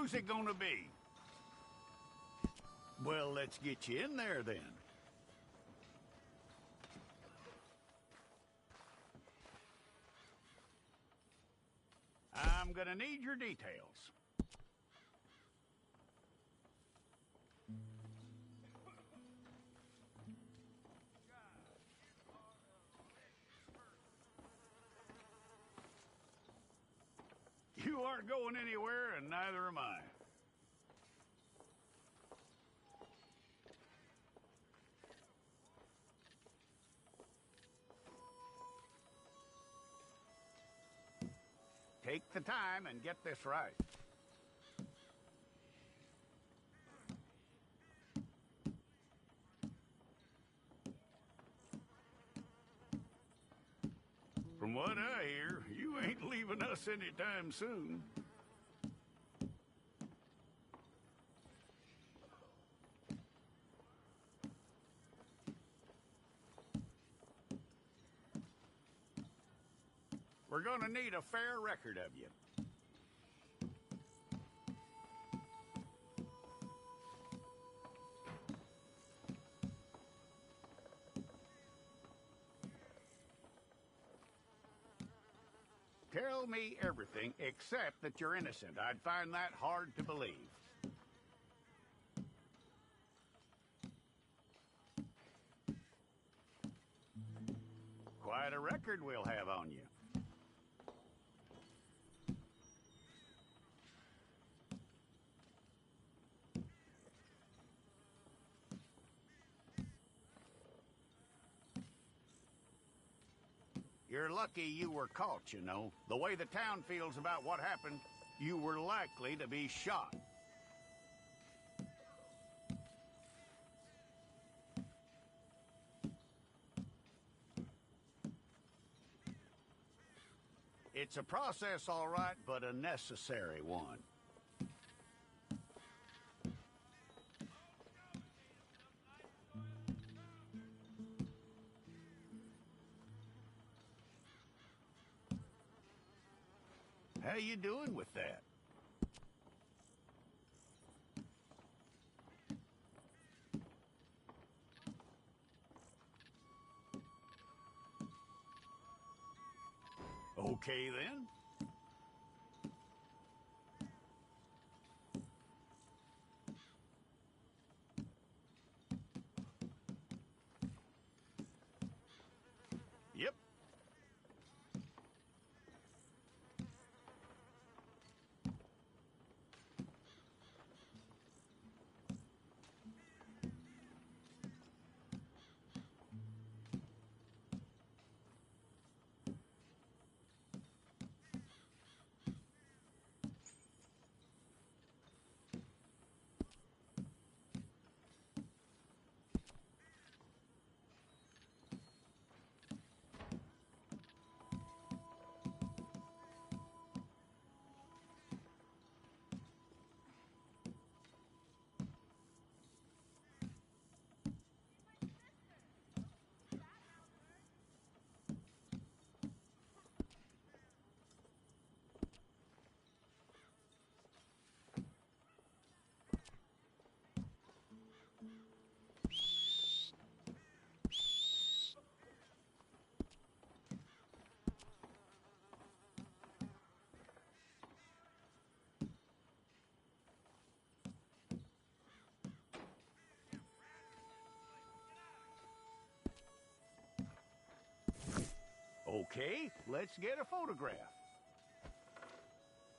Who's it gonna be? Well, let's get you in there then. I'm gonna need your details. You aren't going anywhere, and neither am I. Take the time and get this right. From what I hear, you ain't leaving us anytime soon. We're gonna need a fair record of you. Tell me everything except that you're innocent. I'd find that hard to believe. Quite a record we'll have on you. You're lucky you were caught, you know. The way the town feels about what happened, you were likely to be shot. It's a process, all right, but a necessary one. How you doing with that? Okay, then. Yep. Okay, let's get a photograph.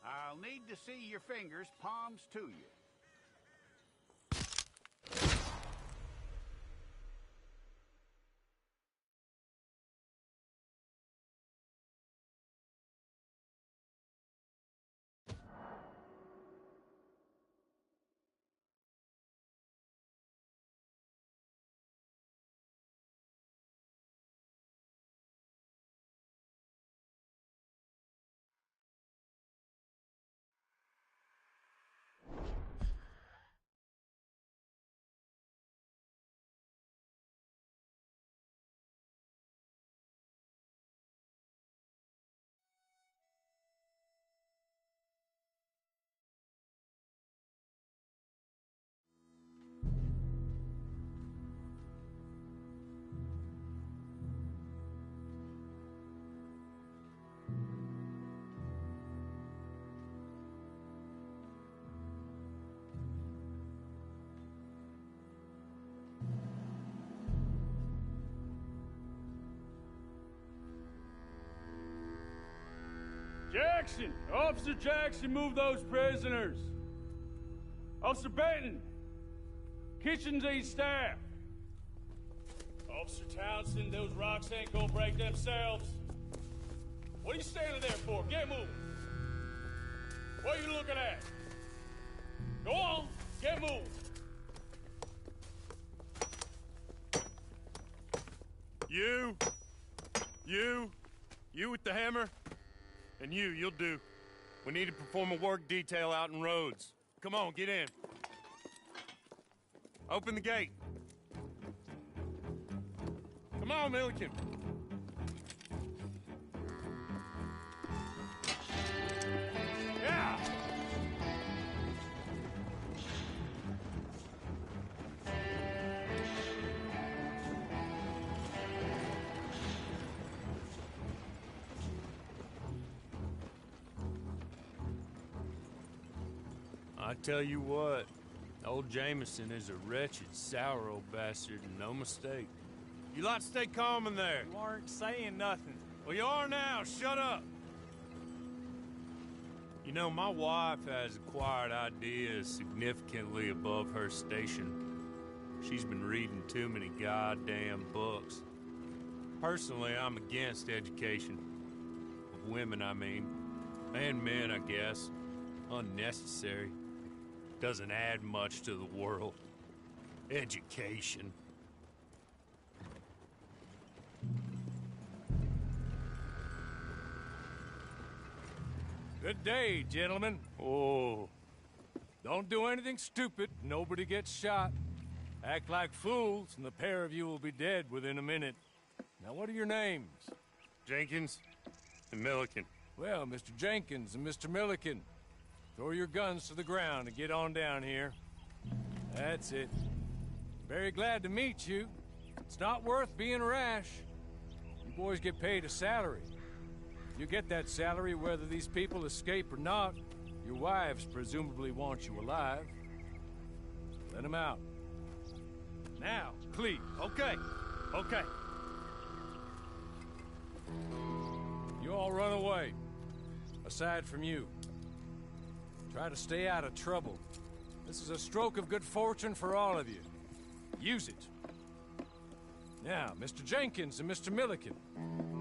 I'll need to see your fingers, palms to you. Jackson! Officer Jackson, move those prisoners! Officer Benton! Kitchens aid staff! Officer Townsend, those rocks ain't gonna break themselves. What are you standing there for? Get moving! What are you looking at? Go on, get moving! You with the hammer? And you'll do. We need to perform a work detail out in Rhodes. Come on, get in. Open the gate. Come on, Milliken. Yeah! I tell you what, old Jameson is a wretched, sour old bastard, and no mistake. You lot stay calm in there. You aren't saying nothing. Well, you are now. Shut up. You know, my wife has acquired ideas significantly above her station. She's been reading too many goddamn books. Personally, I'm against education. Of women, I mean. And men, I guess. Unnecessary. Doesn't add much to the world. Education. Good day, gentlemen. Oh. Don't do anything stupid. Nobody gets shot. Act like fools, and the pair of you will be dead within a minute. Now, what are your names? Jenkins and Milliken. Well, Mr. Jenkins and Mr. Milliken, throw your guns to the ground and get on down here. That's it. Very glad to meet you. It's not worth being rash. You boys get paid a salary. You get that salary whether these people escape or not. Your wives presumably want you alive. Let them out. Now, please. Okay. You all run away. Aside from you. Try to stay out of trouble. This is a stroke of good fortune for all of you. Use it. Now, Mr. Jenkins and Mr. Milliken,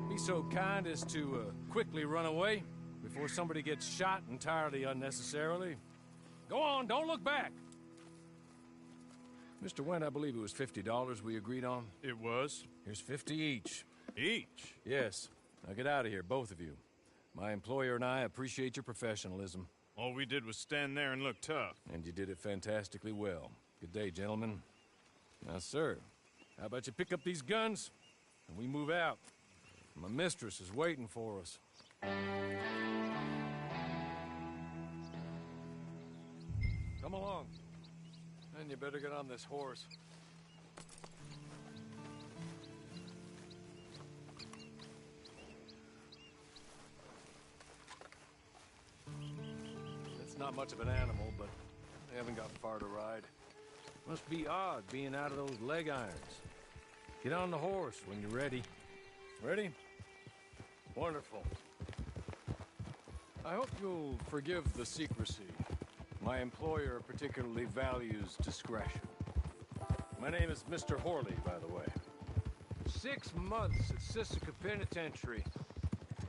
be so kind as to quickly run away before somebody gets shot entirely unnecessarily. Go on, don't look back. Mr. Wendt, I believe it was $50 we agreed on. It was? Here's 50 each. Each? Yes. Now get out of here, both of you. My employer and I appreciate your professionalism. All we did was stand there and look tough. And you did it fantastically well. Good day, gentlemen. Now, sir, how about you pick up these guns and we move out? My mistress is waiting for us. Come along. And you better get on this horse. It's not much of an animal, but they haven't got far to ride. Must be odd being out of those leg irons. Get on the horse when you're ready. Ready? Wonderful. I hope you'll forgive the secrecy. My employer particularly values discretion. My name is Mr. Horley, by the way. 6 months at Sisika Penitentiary,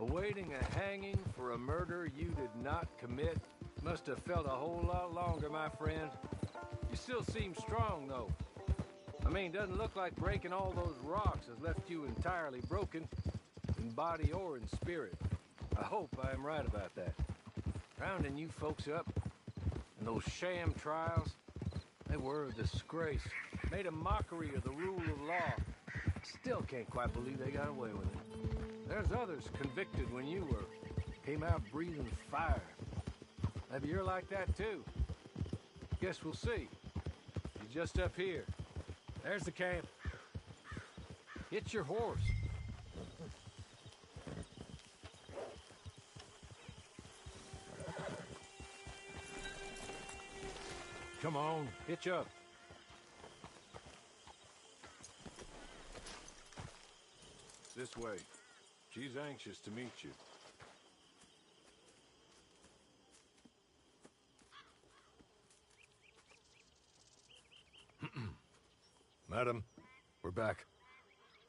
awaiting a hanging for a murder you did not commit. Must have felt a whole lot longer, my friend. You still seem strong, though. I mean, doesn't look like breaking all those rocks has left you entirely broken, in body or in spirit. I hope I am right about that. Rounding you folks up, and those sham trials, they were a disgrace. Made a mockery of the rule of law. Still can't quite believe they got away with it. There's others convicted when you were. Came out breathing fire. Maybe you're like that, too. Guess we'll see. You're just up here. There's the camp. Hit your horse. Come on, hitch up. This way. She's anxious to meet you. Madam, we're back.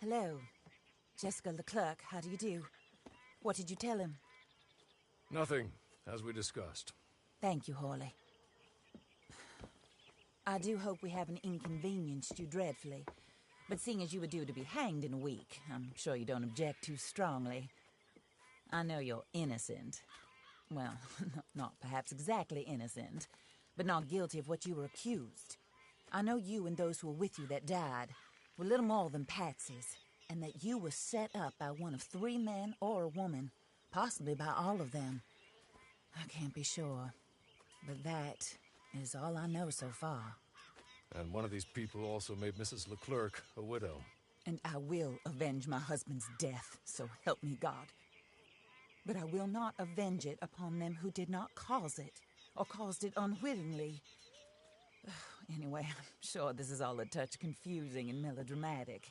Hello. Jessica Leclerc, how do you do? What did you tell him? Nothing, as we discussed. Thank you, Hawley. I do hope we haven't inconvenienced you dreadfully. But seeing as you were due to be hanged in a week, I'm sure you don't object too strongly. I know you're innocent. Well, not perhaps exactly innocent, but not guilty of what you were accused. I know you and those who were with you that died were little more than patsies, and that you were set up by one of 3 men or a woman, possibly by all of them. I can't be sure, but that is all I know so far. And one of these people also made Mrs. Leclerc a widow. And I will avenge my husband's death, so help me God. But I will not avenge it upon them who did not cause it, or caused it unwittingly. Anyway, I'm sure this is all a touch confusing and melodramatic.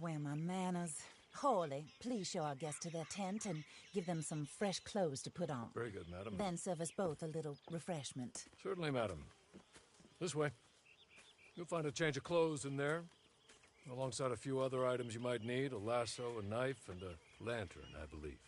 Where are my manners? Hawley, please show our guests to their tent and give them some fresh clothes to put on. Very good, madam. Then serve us both a little refreshment. Certainly, madam. This way. You'll find a change of clothes in there, alongside a few other items you might need, a lasso, a knife, and a lantern, I believe.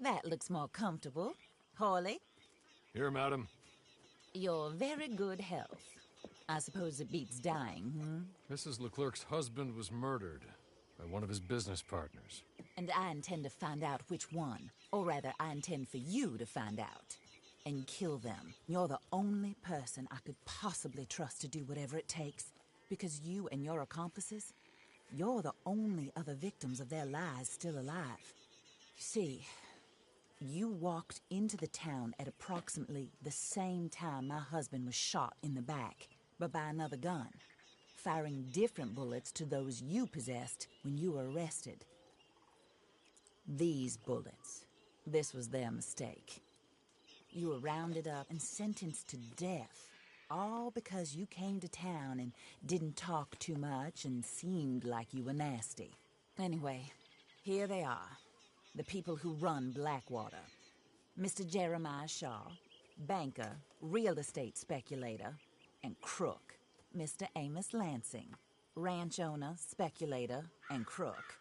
That looks more comfortable. Hawley, Here, madam. you're very good health. I suppose it beats dying, Mrs. Leclerc's husband was murdered by one of his business partners. And I intend to find out which one. Or rather, I intend for you to find out. And kill them. You're the only person I could possibly trust to do whatever it takes. Because you and your accomplices, you're the only other victims of their lies still alive. You see, you walked into the town at approximately the same time my husband was shot in the back, but by another gun, firing different bullets to those you possessed when you were arrested. These bullets, this was their mistake. You were rounded up and sentenced to death, all because you came to town and didn't talk too much and seemed like you were nasty. Anyway, here they are. The people who run Blackwater. Mr. Jeremiah Shaw, banker, real estate speculator, and crook. Mr. Amos Lansing, ranch owner, speculator, and crook.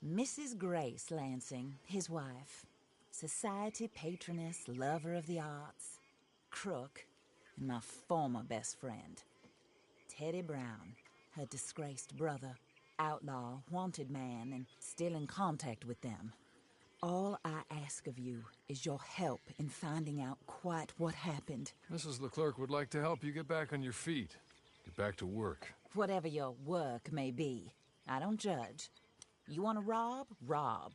Mrs. Grace Lansing, his wife, society patroness, lover of the arts, crook, and my former best friend. Teddy Brown, her disgraced brother, outlaw, wanted man, and still in contact with them. All I ask of you is your help in finding out quite what happened. Mrs. Leclerc would like to help you get back on your feet. Get back to work. Whatever your work may be, I don't judge. You want to rob? Rob.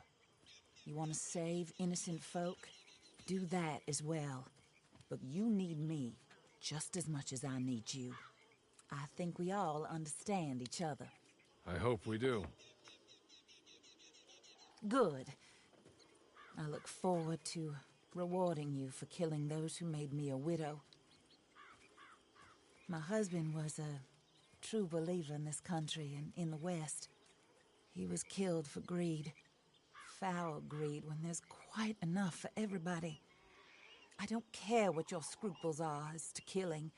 You want to save innocent folk? Do that as well. But you need me just as much as I need you. I think we all understand each other. I hope we do. Good. I look forward to rewarding you for killing those who made me a widow. My husband was a true believer in this country and in the West. He was killed for greed. Foul greed when there's quite enough for everybody. I don't care what your scruples are as to killing.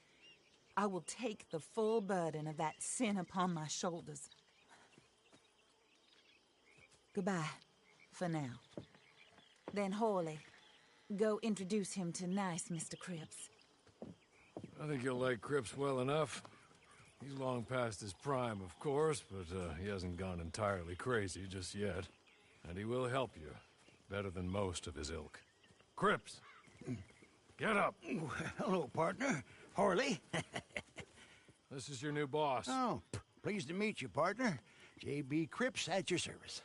I will take the full burden of that sin upon my shoulders. Goodbye, for now. Then Hawley, go introduce him to nice Mr. Cripps. I think you'll like Cripps well enough. He's long past his prime, of course, but he hasn't gone entirely crazy just yet. And he will help you. better than most of his ilk. Cripps, get up. Hello, partner. Harley. This is your new boss. Oh, pleased to meet you, partner. J.B. Cripps at your service.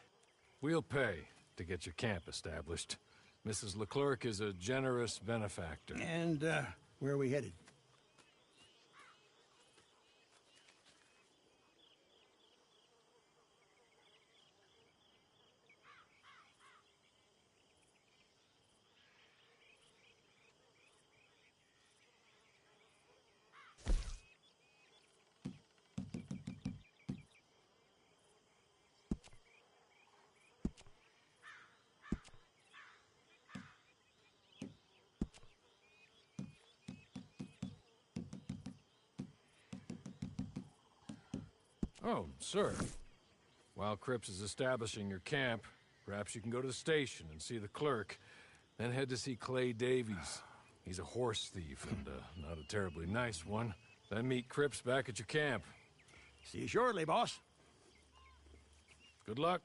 We'll pay to get your camp established. Mrs. Leclerc is a generous benefactor. And, where are we headed? Oh, sir. While Cripps is establishing your camp, perhaps you can go to the station and see the clerk, then head to see Clay Davies. He's a horse thief and not a terribly nice one. Then meet Cripps back at your camp. See you shortly, boss. Good luck.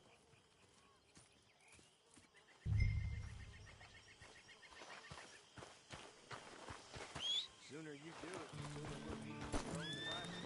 Sooner you do it, the sooner we'll be thrown to practice.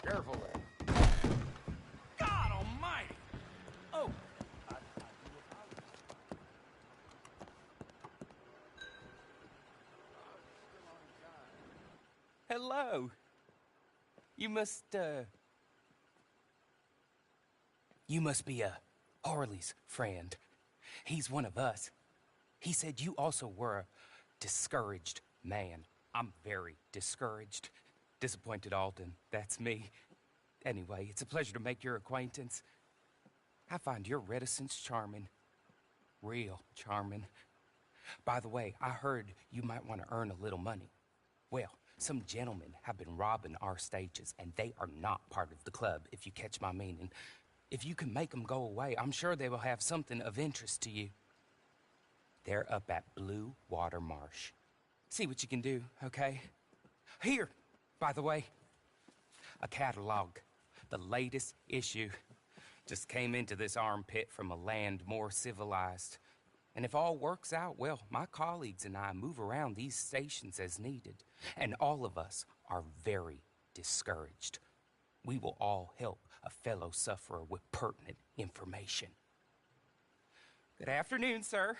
Careful there. God almighty! Oh! Hello. You must be Harley's friend. He's one of us. He said you also were a discouraged man. I'm very discouraged. Disappointed Alden, that's me. Anyway, it's a pleasure to make your acquaintance. I find your reticence charming. Real charming. By the way, I heard you might want to earn a little money. Well, some gentlemen have been robbing our stages, and they are not part of the club, if you catch my meaning. If you can make them go away, I'm sure they will have something of interest to you. They're up at Blue Water Marsh. See what you can do, okay? Here, by the way, a catalog. The latest issue. Just came into this armpit from a land more civilized. And if all works out, well, my colleagues and I move around these stations as needed. And all of us are very discouraged. We will all help a fellow sufferer with pertinent information. Good afternoon, sir.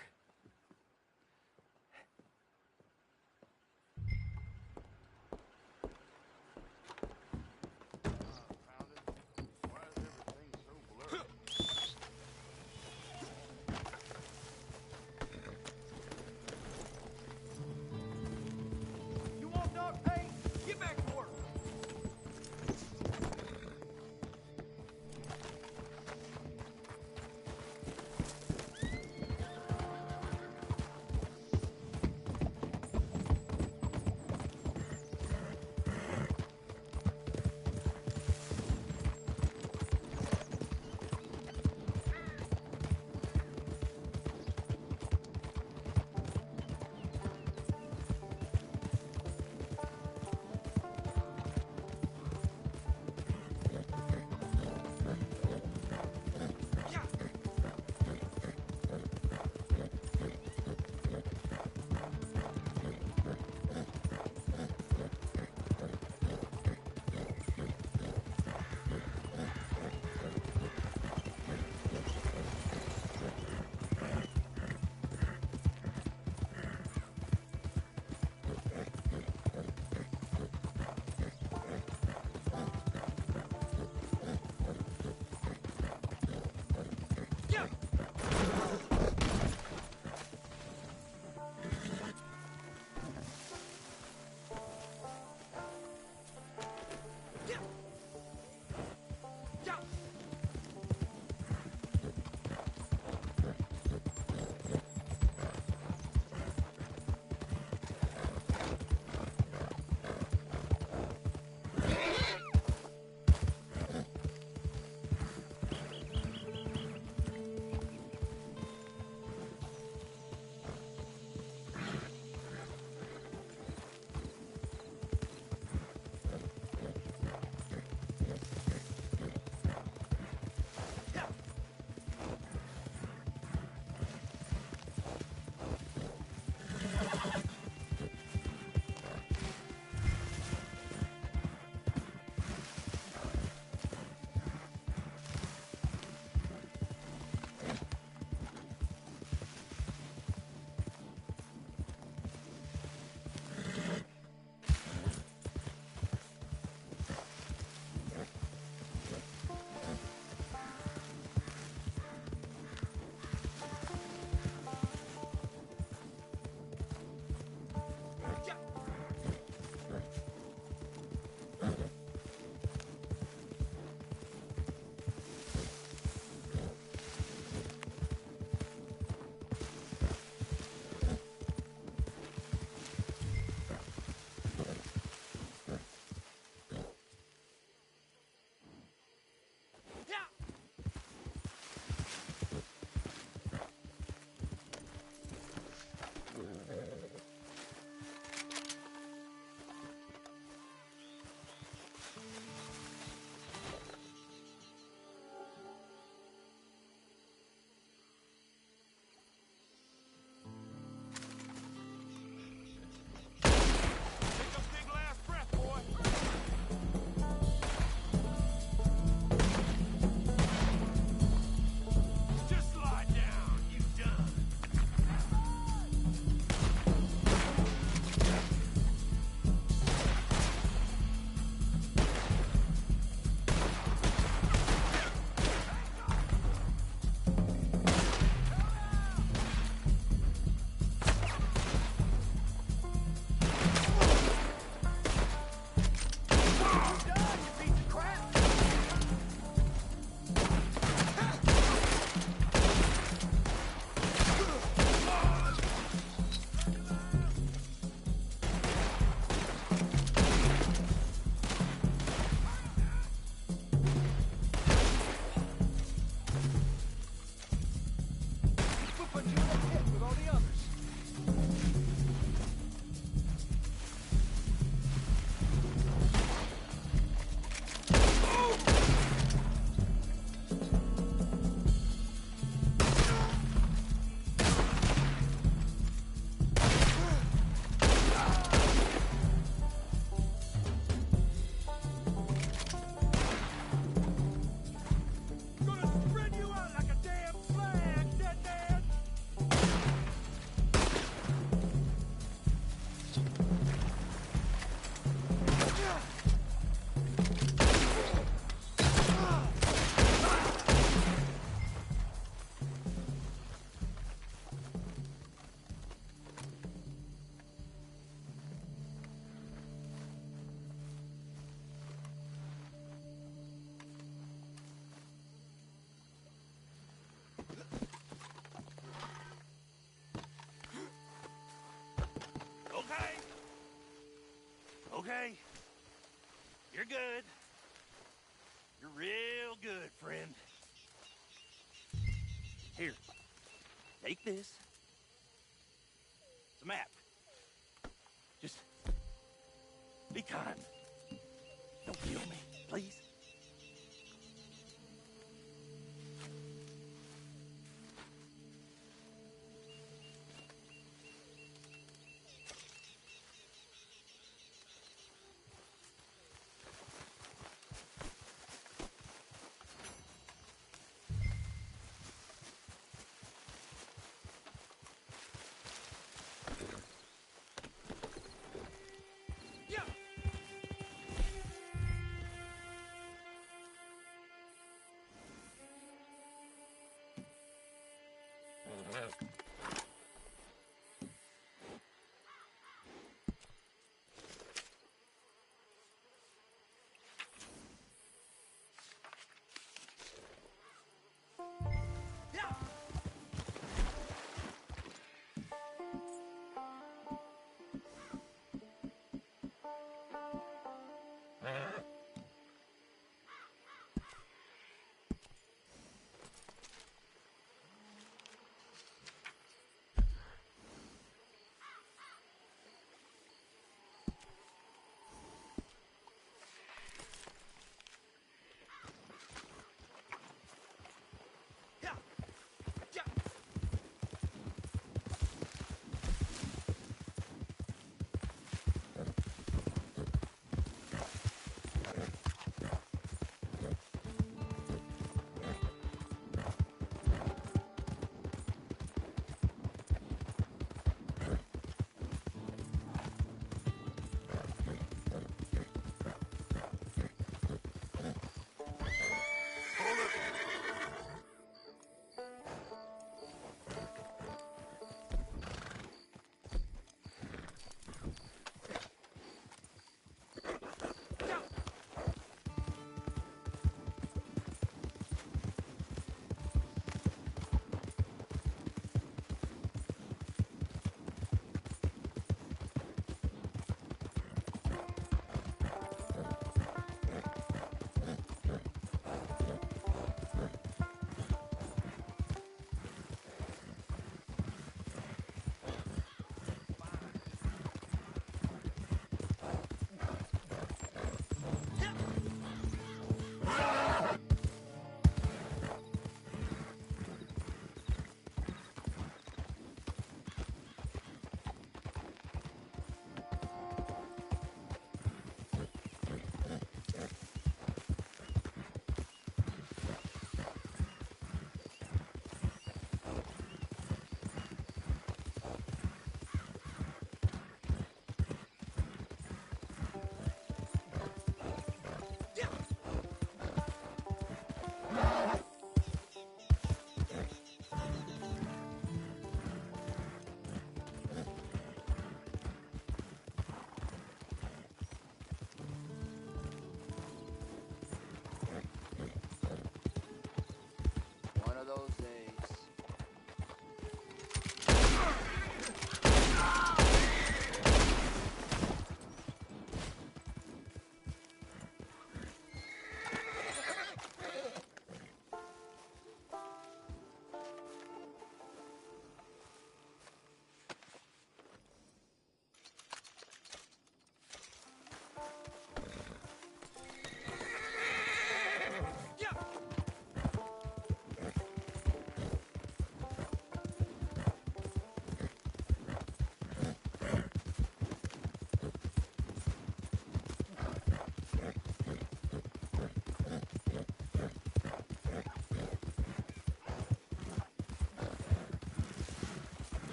okay. You're good. You're real good, friend. Here, take this. It's a map. Just be kind. Don't kill me, please. Yeah.